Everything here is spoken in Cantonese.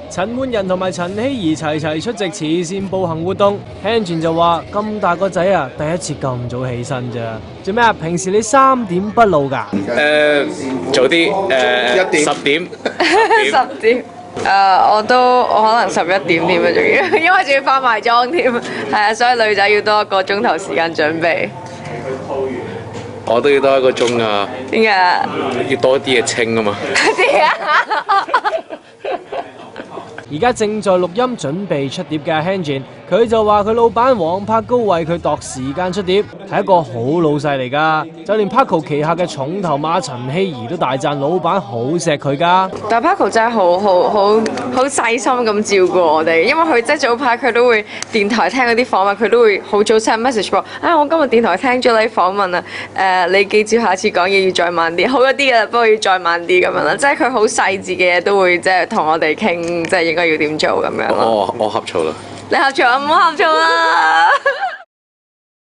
陳奐仁同埋陳希怡齊齊出席慈善步行活動。Hanjin 就話：咁大個仔啊，第一次咁早起身咋？做咩啊？平時你3點不露㗎？早啲10點。10點。我可能11點添啊，仲要，因為仲要化埋妝添，係啊，所以女仔要多1個鐘頭時間準備。我都要多1個鐘啊！點解？要多啲嘢清啊嘛！而家正在錄音準備出碟嘅 Hanjin， 佢就話佢老闆黃柏高為佢度時間出碟，係一個好老細嚟㗎。就連 Paco 旗下嘅重頭馬陳希怡都大讚老闆好錫佢㗎。但 Paco 真係好細心咁照顧我哋，因為佢即係早排佢都會電台聽嗰啲訪問，佢都會好早 send message 過。我今日電台聽咗你訪問啊，你記住下次講嘢要再慢啲，好一啲㗎啦，不過要再慢啲咁樣啦。即係佢好細緻嘅嘢都會即係同我哋傾，即係應該要點做咁樣咯。我呷醋啦。你呷醋啊？唔好呷醋啦！